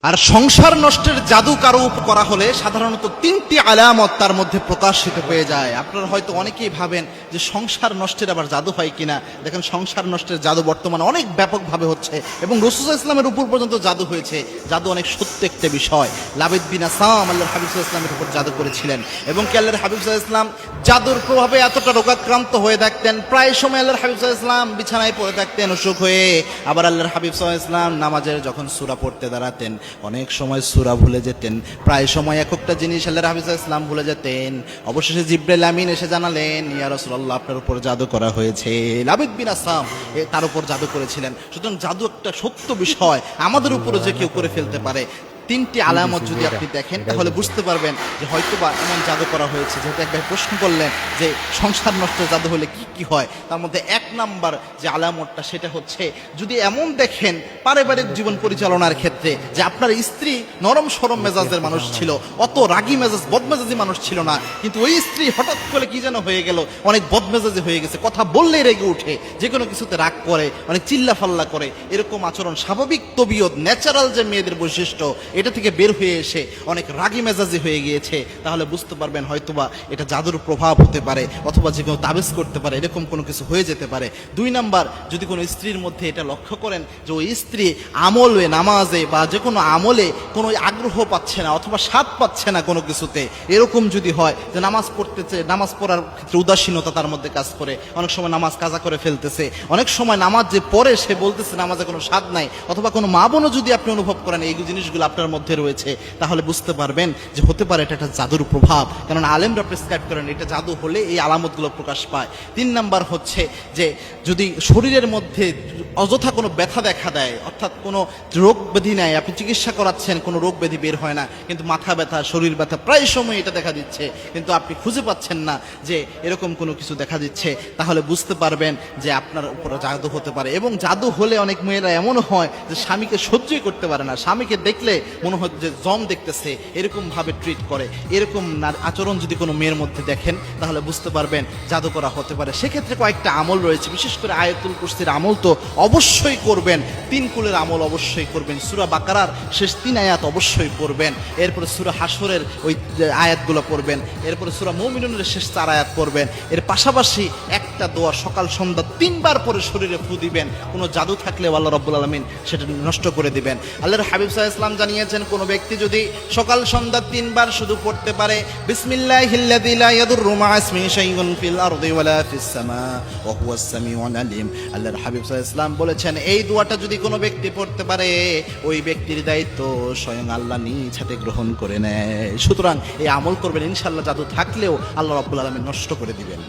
আর সংসার নষ্টের জাদু কারো উপর করা হলে সাধারণত তিনটি আলামত তার মধ্যে প্রকাশিত হয়ে যায়। আপনারা হয়তো অনেকেই ভাবেন যে সংসার নষ্টের আবার জাদু হয় কিনা। দেখেন, সংসার নষ্টের জাদু বর্তমানে অনেক ব্যাপকভাবে হচ্ছে এবং রাসূল সাল্লাল্লাহু আলাইহি ওয়াসাল্লামের উপর পর্যন্ত জাদু হয়েছে। জাদু অনেক সত্য একটা বিষয়। লাবিদ বিন আসাম আল্লাহর হাবিব সাল্লাল্লাহু আলাইহি ওয়াসাল্লামের উপর জাদু করেছিলেন এবং কি আল্লাহর হাবিব সাল্লাল্লাহু আলাইহি ওয়াসাল্লাম জাদুর প্রভাবে এতটা রোগাক্রান্ত হয়ে থাকতেন, প্রায় সময় আল্লাহর হাবিব সাল্লাল্লাহু আলাইহি ওয়াসাল্লাম বিছানায় পড়ে থাকতেন অসুখ হয়ে। আবার আল্লাহর হাবিব সাল্লাল্লাহু আলাইহি ওয়াসাল্লাম নামাজের যখন সূরা পড়তে দাঁড়াতেন অনেক সময় সূরা ভুলে যেতেন, প্রায় সময় এক একটা জিনিস আল্লাহর হাবিব সাল্লাল্লাহু আলাইহি ওয়াসাল্লাম ভুলে যেতেন। অবশেষে জিবরাইল আমিন এসে জানালেন, ইয়া রাসূলুল্লাহ, আপনার উপর জাদু করা হয়েছে। লাবিদ বিন আসাম তার উপর জাদু করেছিলেন। সুতরাং জাদু একটা সত্য বিষয়, আমাদের উপরে যে কেউ করে ফেলতে পারে। তিনটি আলামত যদি আপনি দেখেন তাহলে বুঝতে পারবেন যে হয়তোবা এমন জাদু করা হয়েছে। যেহেতু একবার প্রশ্ন করলেন যে সংসার নষ্ট জাদু হলে কি কি হয়, তার মধ্যে এক নাম্বার যে আলামতটা সেটা হচ্ছে, যদি এমন দেখেন পারিবারিক জীবন পরিচালনার ক্ষেত্রে যে আপনার স্ত্রী নরম সরম মেজাজের মানুষ ছিল, অত রাগী মেজাজ বদমেজাজি মানুষ ছিল না, কিন্তু ওই স্ত্রী হঠাৎ করে কি যেন হয়ে গেল, অনেক বদমেজাজি হয়ে গেছে, কথা বললেই রেগে উঠে, যে কোনো কিছুতে রাগ করে, অনেক চিল্লা ফাল্লা করে, এরকম আচরণ স্বাভাবিক তবিয়ত ন্যাচারাল যে মেয়েদের বৈশিষ্ট্য এটা থেকে বের হয়ে এসে অনেক রাগী মেজাজি হয়ে গিয়েছে, তাহলে বুঝতে পারবেন হয়তোবা এটা জাদুর প্রভাব হতে পারে, অথবা যে কেউ তাবিজ করতে পারে, এরকম কোনো কিছু হয়ে যেতে পারে। দুই নাম্বার, যদি কোনো স্ত্রীর মধ্যে এটা লক্ষ্য করেন যে ওই স্ত্রী আমলে নামাজে বা যে কোনো আমলে কোনো আগ্রহ পাচ্ছে না অথবা স্বাদ পাচ্ছে না কোনো কিছুতে, এরকম যদি হয় যে নামাজ পড়তেছে, নামাজ পড়ার ক্ষেত্রে উদাসীনতা তার মধ্যে কাজ করে, অনেক সময় নামাজ কাজা করে ফেলতেছে, অনেক সময় নামাজ যে পড়ে সে বলতেছে নামাজে কোনো স্বাদ নাই, অথবা কোনো মা বোনও যদি আপনি অনুভব করেন এই জিনিসগুলো আপনার মধ্যে রয়েছে, তাহলে বুঝতে পারবেন যে হতে পারে এটা একটা জাদুর প্রভাব। কারণ আলেমরা প্রেসক্রাইব করেন এটা জাদু হলে এই আলামতগুলো প্রকাশ পায়। তিন নাম্বার হচ্ছে যে যদি শরীরের মধ্যে অযথা কোনো ব্যথা দেখা দেয়, অর্থাৎ কোনো রোগ ব্যাধি নেয়, আপনি চিকিৎসা করাচ্ছেন কোনো রোগ ব্যাধি বের হয় না, কিন্তু মাথা ব্যথা, শরীর ব্যথা প্রায় সময় এটা দেখা দিচ্ছে, কিন্তু আপনি খুঁজে পাচ্ছেন না যে এরকম কোনো কিছু দেখা দিচ্ছে, তাহলে বুঝতে পারবেন যে আপনার উপরে জাদু হতে পারে। এবং জাদু হলে অনেক মেয়েরা এমন হয় যে স্বামীকে সহ্যই করতে পারে না, স্বামীকে দেখলে মনে হয় যে জম দেখতেছে, এরকম ভাবে ট্রিট করে। এরকম আচরণ যদি কোনো মেয়ের মধ্যে দেখেন তাহলে বুঝতে পারবেন জাদু করা হতে পারে। সেক্ষেত্রে কয়েকটা আমল রয়েছে, বিশেষ করে আয়াতুল কুরসির আমল তো অবশ্যই করবেন, 3 কুলের আমল অবশ্যই করবেন, সূরা বাকারার শেষ 3 আয়াত অবশ্যই পড়বেন, এরপরে সূরা হাসরের ওই আয়াতগুলো পড়বেন, এরপরে সূরা মুমিনুনের শেষ 4 আয়াত পড়বেন। এর পাশাপাশি একটা দোয়া সকাল সন্ধ্যা 3 বার পরে শরীরে ফু দিবেন। কোনো জাদু থাকলে আল্লাহ রাব্বুল আলামিন সেটা নষ্ট করে দিবেন। আল্লাহর হাবিব সাল্লাল্লাহু আলাইহি ওয়াসাল্লাম জানিয়েছেন, কোনো ব্যক্তি যদি সকাল সন্ধ্যা 3 বার শুধু পড়তে পারে বিসমিল্লাহিল্লাযী লা ইয়াদুররু মা ইসমিহি শাইউন ফিল আরদি ওয়ালা ফিস সামা ওয়া হুয়াস সামিউল আলিম, আল্লাহর হাবিব সাল্লাল্লাহু আলাইহি ওয়াসাল্লাম বলেছেন এই দোয়াটা যদি কোনো ব্যক্তি পড়তে পারে ওই ব্যক্তির দায়িত্ব স্বয়ং আল্লাহ নিজ হাতে গ্রহণ করে নেয়। সুতরাং এই আমল করবেন, ইনশাআল্লাহ জাদু থাকলেও আল্লাহ রাব্বুল আলামিন নষ্ট করে দিবেন।